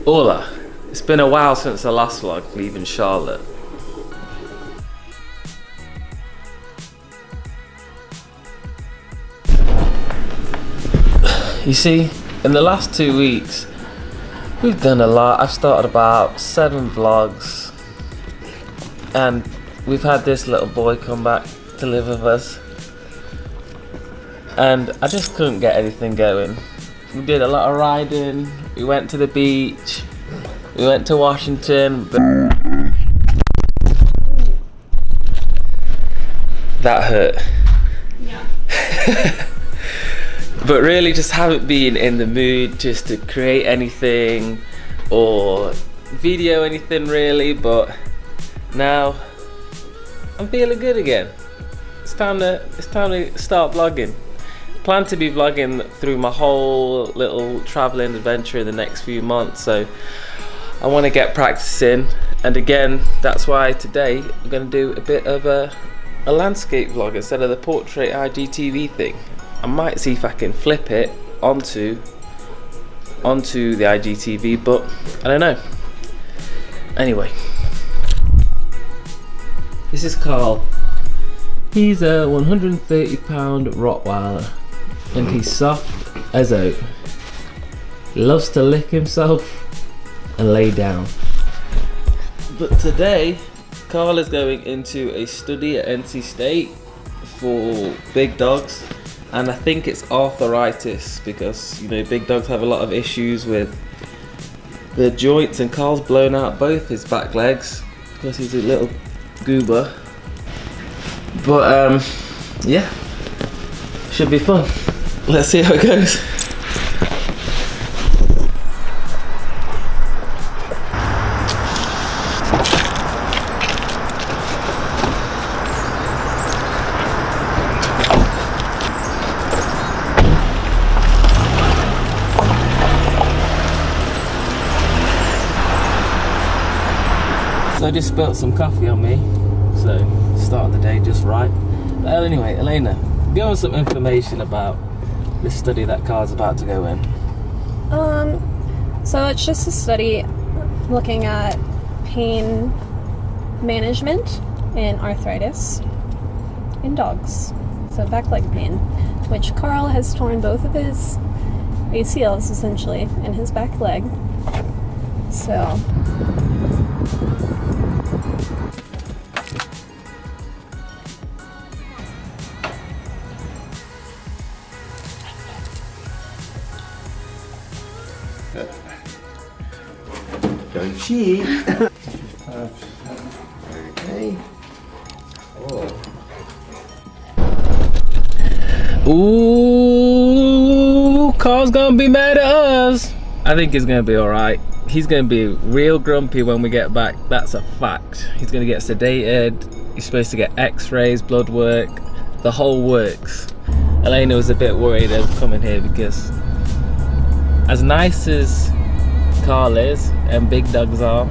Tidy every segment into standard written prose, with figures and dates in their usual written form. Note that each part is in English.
Hola, it's been a while since the last vlog leaving Charlotte. You see, in the last 2 weeks, we've done a lot. I've started about 7 vlogs, and we've had this little boy come back to live with us, and I just couldn't get anything going. We did a lot of riding, we went to the beach, we went to Washington. That hurt. Yeah. But really just haven't been in the mood just to create anything or video anything really, but now I'm feeling good again. It's time to start vlogging. Plan to be vlogging through my whole little traveling adventure in the next few months, so I want to get practicing, and again that's why today I'm going to do a bit of a landscape vlog instead of the portrait IGTV thing. I might see if I can flip it onto the IGTV, but I don't know. Anyway, this is Carl. He's a 130-pound Rottweiler, and he's soft as oak. He loves to lick himself and lay down. But today, Carl is going into a study at NC State for big dogs, and I think it's arthritis because, you know, big dogs have a lot of issues with their joints, and Carl's blown out both his back legs because he's a little goober. But yeah, should be fun. Let's see how it goes. So I just spilt some coffee on me, so starting the day just right. But anyway, Elena, give us some information about this study that Carl's about to go in. So it's just a study looking at pain management and arthritis in dogs. So back leg pain, which Carl has torn both of his ACLs essentially in his back leg. So Don't cheat. Okay. Oh. Ooh, Carl's gonna be mad at us. I think he's gonna be alright. He's gonna be real grumpy when we get back. That's a fact. He's gonna get sedated. He's supposed to get x-rays, blood work, the whole works. Elena was a bit worried of coming here because as nice as Carl is and big dogs are,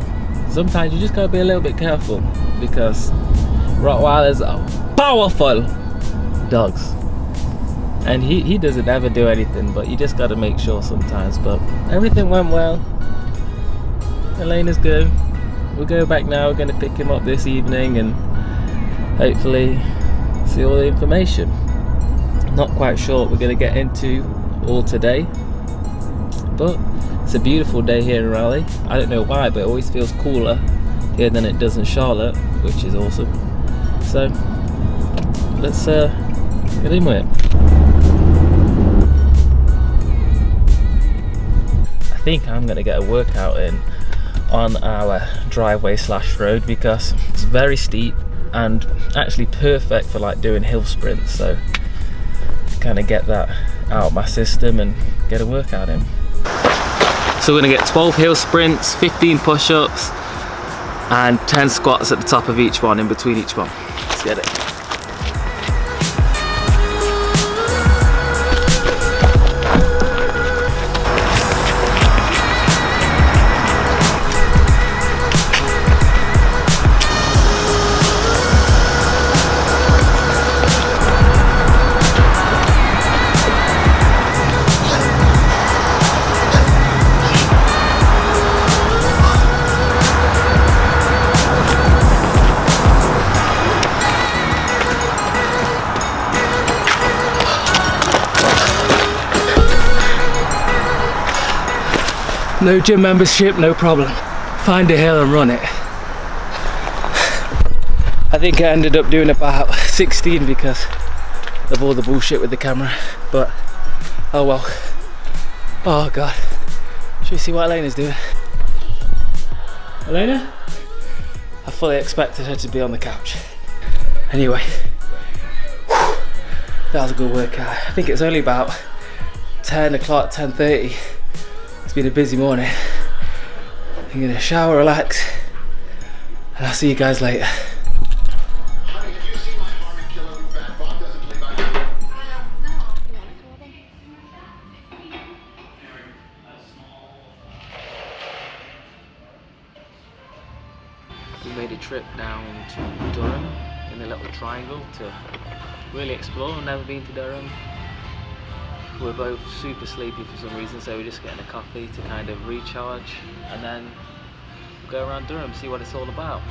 sometimes you just gotta be a little bit careful because Rottweilers are powerful dogs, and he doesn't ever do anything, but you just gotta make sure sometimes. But everything went well. Elena's good. We'll go back now. We're gonna pick him up this evening and hopefully see all the information. Not quite sure what we're gonna get into all today, but it's a beautiful day here in Raleigh. I don't know why, but it always feels cooler here than it does in Charlotte, which is awesome. So let's get in with it. I think I'm gonna get a workout in on our driveway / road because it's very steep and actually perfect for like doing hill sprints. So kind of get that out of my system and get a workout in. So we're gonna get 12 hill sprints, 15 push-ups, and 10 squats at the top of each one, in between each one. Let's get it. No gym membership, no problem. Find a hill and run it. I think I ended up doing about 16 because of all the bullshit with the camera, but oh well. Oh god. Should we see what Elena's doing? Elena? I fully expected her to be on the couch. Anyway, that was a good workout. I think it's only about 10 o'clock, 10:30. It's been a busy morning. I'm gonna shower, relax, and I'll see you guys later. We made a trip down to Durham in the little triangle to really explore. I've never been to Durham. We're both super sleepy for some reason, so we're just getting a coffee to kind of recharge, and then we'll go around Durham, see what it's all about.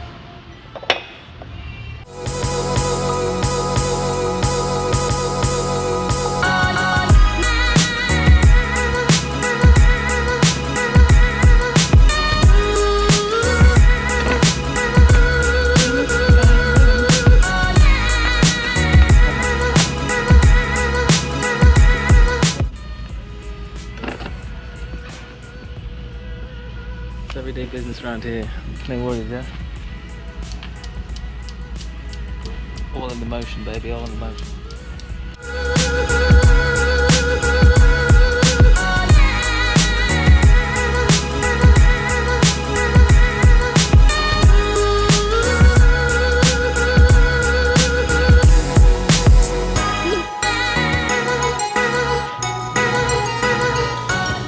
Everyday business around here. No worries, yeah? All in the motion, baby, all in the motion.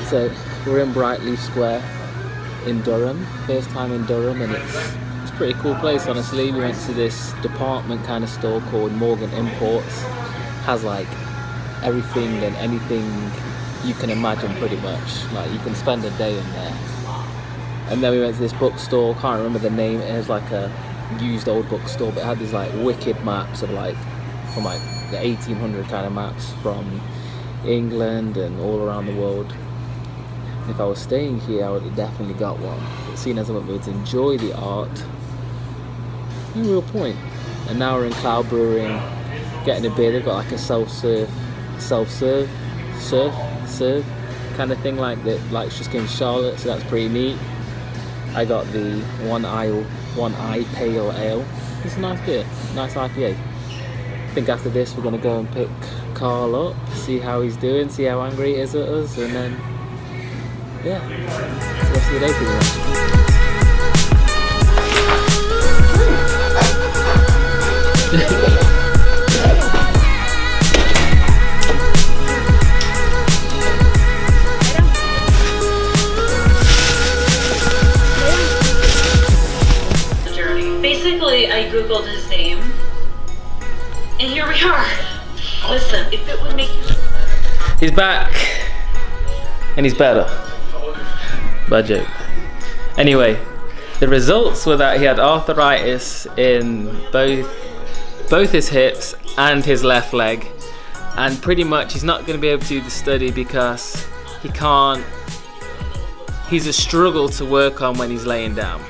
So, we're in Brightleaf Square in Durham, first time in Durham, and it's a pretty cool place, honestly. We went to this department kind of store called Morgan Imports. Has like everything and anything you can imagine, pretty much. Like you can spend a day in there. And then we went to this bookstore, can't remember the name. It was like a used old bookstore, but it had these like wicked maps of like from like the 1800 kind of maps from England and all around the world. If I was staying here, I would have definitely got one. But seeing as I'm able to enjoy the art, no real point. And now we're in Cloud Brewing, getting a beer. They've got like a self-serve kind of thing like that. Like just came to Charlotte, so that's pretty neat. I got the One Eye Pale Ale. It's a nice beer, nice IPA. I think after this we're gonna go and pick Carl up, see how he's doing, see how angry he is at us, and then yeah, it's the rest of the day pretty much. Basically, I googled his name, and here we are. Listen, if it would make you... He's back, and he's better. Bad joke. Anyway, the results were that he had arthritis in both his hips and his left leg, and pretty much he's not going to be able to do the study because he's a struggle to work on when he's laying down,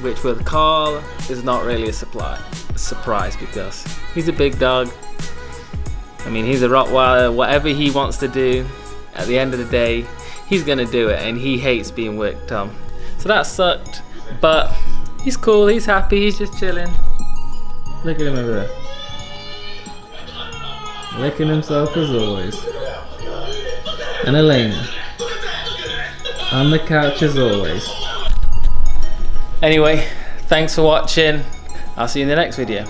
which with Carl is not really a surprise because he's a big dog. I mean, he's a Rottweiler. Whatever he wants to do, at the end of the day, he's gonna do it, and he hates being worked on. So that sucked, but he's cool, he's happy, he's just chilling. Look at him over there. Licking himself as always. And Elena. On the couch as always. Anyway, thanks for watching. I'll see you in the next video.